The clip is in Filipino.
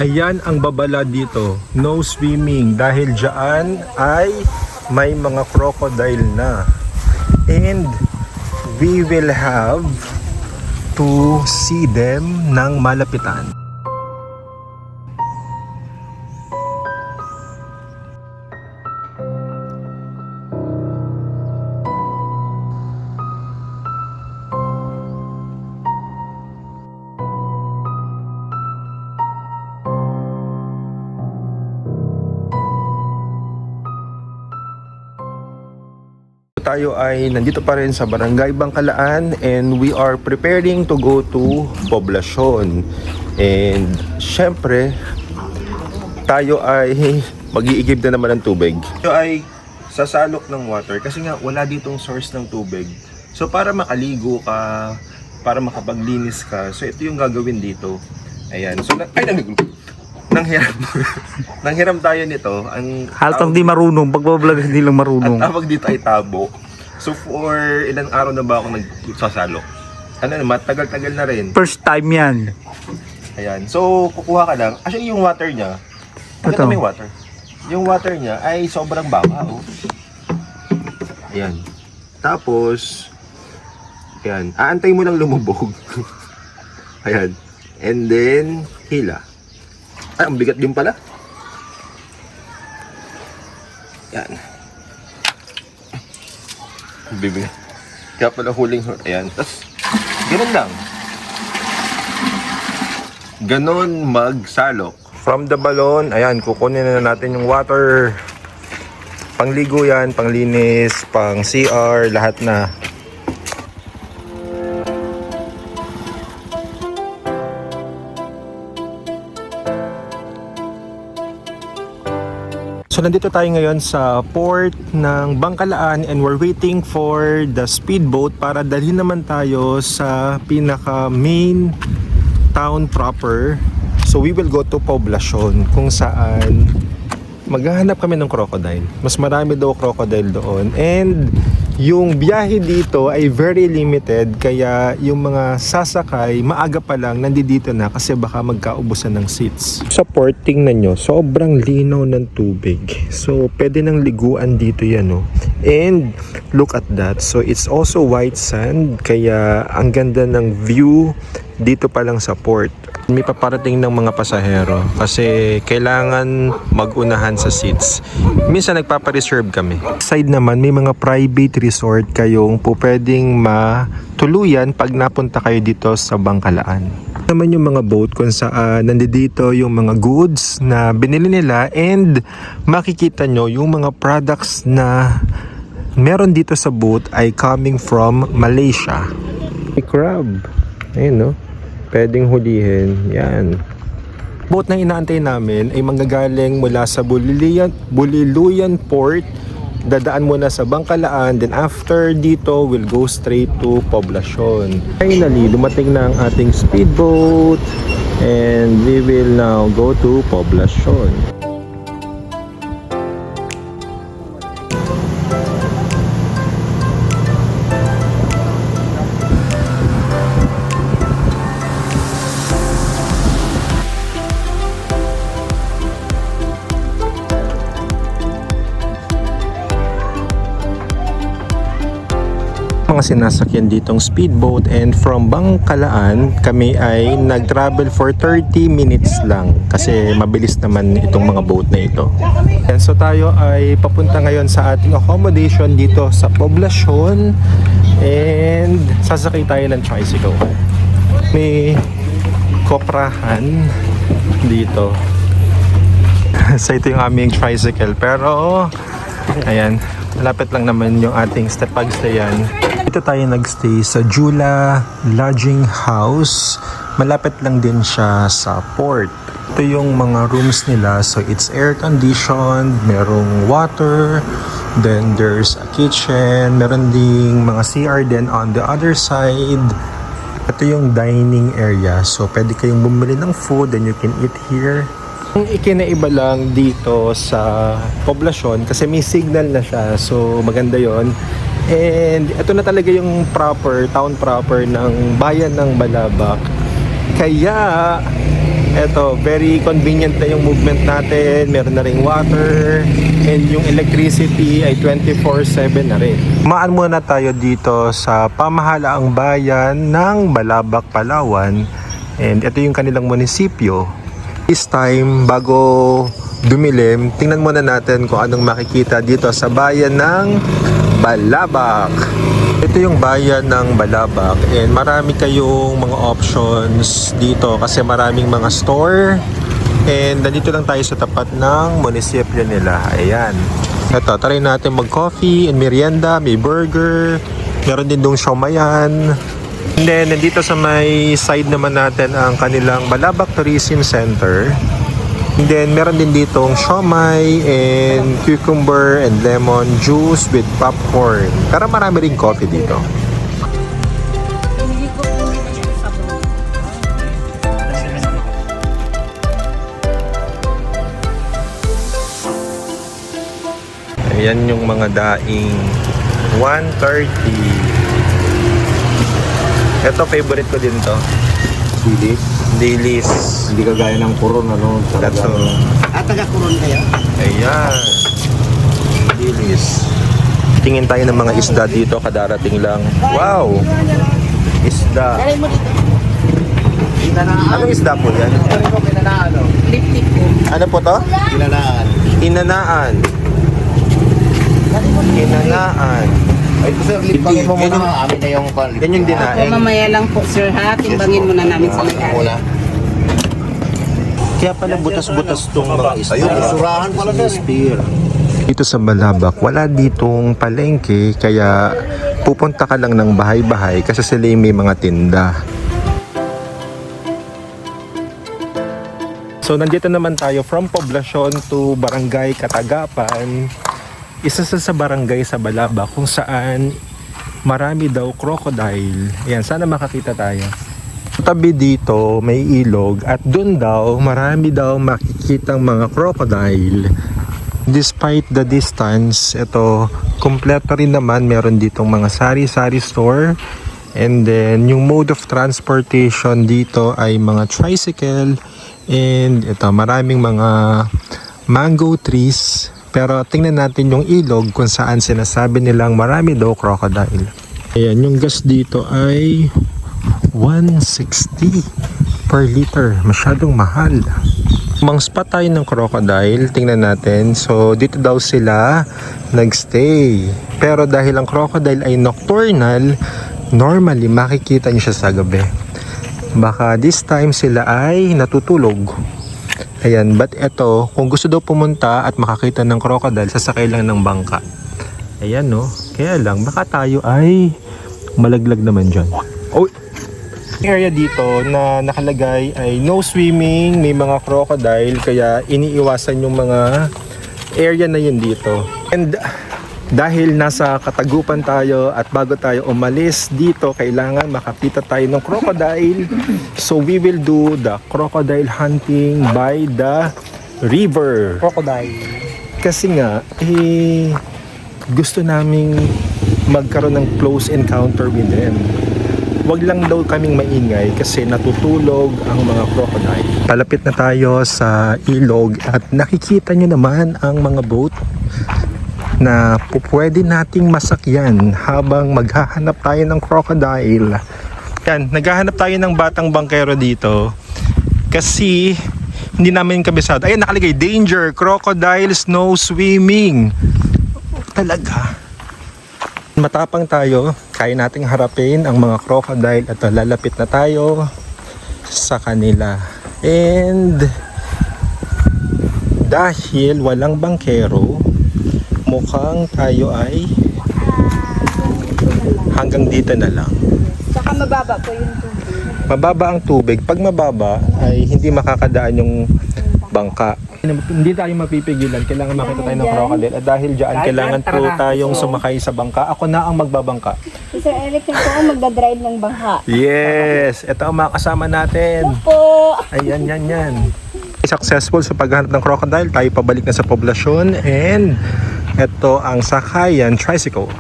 Ayan ang babala dito, no swimming dahil dyan ay may mga crocodile na. And we will have to see them ng malapitan. Tayo ay nandito pa rin sa Barangay Bangkalaan and we are preparing to go to Poblacion. And syempre, tayo ay mag-iigib na naman ng tubig. Tayo ay sasalok ng water kasi nga wala ditong source ng tubig. So para makaligo ka, para makapaglinis ka, so ito yung gagawin dito. Ayan. So nanghiram tayo nito. Haltang di marunong, pagbablog hindi lang marunong. Ang tawag dito ay tabo. So for ilang araw na ba ako nagsasalok? Ano naman, tagal-tagal na rin. First time yan. Ayan. So kukuha ka lang. Actually yung water niya, ito may water. Yung water niya ay sobrang baba. Oh. Ayan. Tapos, ayan. Aantay mo lang lumubog. Ayan. And then, hila. Ay, ang bigat din pala. Yan. Bibigat. Kaya pala huling. Ayan. Tapos, ganun lang. Ganon magsalok. From the balon, ayan, kukunin na natin yung water. Pangligo yan, panglinis, pang CR, lahat na. So nandito tayo ngayon sa port ng Bangkalaan and we're waiting for the speedboat para dalhin naman tayo sa pinaka main town proper. So we will go to Poblacion kung saan maghahanap kami ng crocodile. Mas marami daw crocodile doon and yung biyahe dito ay very limited kaya yung mga sasakay maaga pa lang nandito na kasi baka magkaubusan ng seats. Sa port, tingnan nyo, sobrang linaw ng tubig. So pwede nang liguan dito yan, no? And look at that. So it's also white sand kaya ang ganda ng view dito pa lang sa port. May paparating ng mga pasahero kasi kailangan magunahan sa seats. Minsan nagpapareserve kami. Side naman may mga private resort kayong po pwedeng matuluyan pag napunta kayo dito sa Bangkalaan. Naman yung mga boat kung saan nandito yung mga goods na binili nila and makikita nyo yung mga products na meron dito sa boat ay coming from Malaysia. May crab. Ayun, no? Pwedeng hulihin. Yan. Boat na inaantay namin ay manggagaling mula sa Buliluyan Port. Dadaan muna sa Bangkalaan. Then after dito, we'll go straight to Poblacion. Finally, dumating na ang ating speedboat. And we will now go to Poblacion. Mga sinasakyan ditong speedboat and from Bangkalaan kami ay nag-travel for 30 minutes lang kasi mabilis naman itong mga boat na ito. And so tayo ay papunta ngayon sa ating accommodation dito sa Poblacion and sasakay tayo ng tricycle. May koprahan dito. So ito yung aming tricycle pero ayan, malapit lang naman yung ating pagstayan. Dito tayo nagstay sa Jula Lodging House. Malapit lang din siya sa port. Ito yung mga rooms nila. So it's air conditioned, merong water, then there's a kitchen, meron ding mga CR din on the other side. Ito yung dining area. So pwede kayong bumili ng food, then you can eat here. Ang ikinaiba lang dito sa Poblacion kasi may signal na siya, so maganda yon. And ito na talaga yung town proper ng bayan ng Balabac. Kaya Eto, very convenient na yung movement natin. Meron na ring water. And yung electricity ay 24/7 na rin. Maan muna tayo dito sa pamahalaang bayan ng Balabac, Palawan. And ito yung kanilang munisipyo. This time, bago dumilim, tingnan muna natin kung anong makikita dito sa bayan ng Balabac. Ito yung bayan ng Balabac and marami kayong mga options dito kasi maraming mga store and nandito lang tayo sa tapat ng munisipyo nila. Ayan. Ito, try natin mag-coffee and merienda, may burger, meron din dong siomayan. And then, nandito sa may side naman natin ang kanilang Balabac Tourism Center. And then, meron din ditong siomay and cucumber and lemon juice with popcorn. Pero marami rin coffee dito. Ayan yung mga daing 130. Ito, favorite ko din to. Dilis. Dilis. Hindi kagaya ng kuron, ano? That's all. taga-kuron kayo? Ayan. Dilis. Tingin tayo ng mga isda dito, kadarating lang. Wow! Isda. Dali mo dito. Anong isda po yan? Lip-tip po. Ano po to? Kinanaan. Inanaan. Inanaan. Ay, sir, limpangin mo muna. Amin na yung pan. Yan yung Ako dinaing. mamaya lang po sir ha. Timbangin muna namin sa may-ari. Kaya pala butas-butas tong mga isda. Ayun, isurahan pala na. Spear. Dito sa Balabac, wala ditong palengke, kaya pupunta ka lang ng bahay-bahay kasi sila yung may mga tinda. So nandito naman tayo from Poblacion to Barangay Katagapan. Isa sa barangay sa Balabac kung saan marami daw crocodile. Ayan, sana makakita tayo. Tabi dito may ilog at dun daw marami daw makikitang mga crocodile. Despite the distance, ito kompleto rin naman, meron ditong mga sari-sari store. And then yung mode of transportation dito ay mga tricycle and ito maraming mga mango trees. Pero tingnan natin yung ilog kung saan sinasabi nilang marami daw crocodile. Ayan, yung gas dito ay 160 per liter. Masyadong mahal. Mang spot tayo ng crocodile, tingnan natin. So dito daw sila nagstay. Pero dahil ang crocodile ay nocturnal, normally makikita niyo siya sa gabi. Baka this time sila ay natutulog. Ayan, but eto, kung gusto daw pumunta at makakita ng crocodile, sasakay lang ng bangka. Ayan no, kaya lang, baka tayo ay malaglag naman dyan. Oh, area dito na nakalagay ay no swimming, may mga crocodile, kaya iniiwasan yung mga area na yun dito. And dahil nasa Katagupan tayo at bago tayo umalis dito, kailangan makakita tayo ng crocodile. So we will do the crocodile hunting by the river. Crocodile. Kasi nga, gusto naming magkaroon ng close encounter with them. Wag lang daw kaming maingay kasi natutulog ang mga crocodile. Palapit na tayo sa ilog at nakikita nyo naman ang mga boat na pwede nating masakyan habang maghahanap tayo ng crocodile. Yan, naghahanap tayo ng batang bangkero dito kasi hindi namin kabisado. Ayan, nakalagay, danger, crocodiles, no swimming. Talaga. Matapang tayo, kaya nating harapin ang mga crocodile at lalapit na tayo sa kanila. And dahil walang bangkero, mukhang tayo ay hanggang dito na lang. Saka mababa po yung tubig. Mababa ang tubig. Pag mababa ay hindi makakadaan yung bangka. Hindi tayo mapipigilan. Kailangan makita tayo ng crocodile. At dahil dyan, kailangan po tayong sumakay sa bangka. Ako na ang magbabangka. Si Sir Eric na po ang magdadrive ng bangka. Yes! Ito ang mga kasama natin. Po! Ayan, yan. Successful sa paghahanap ng crocodile. Tayo pabalik na sa Poblacion. And ito ang sakayan tricycle.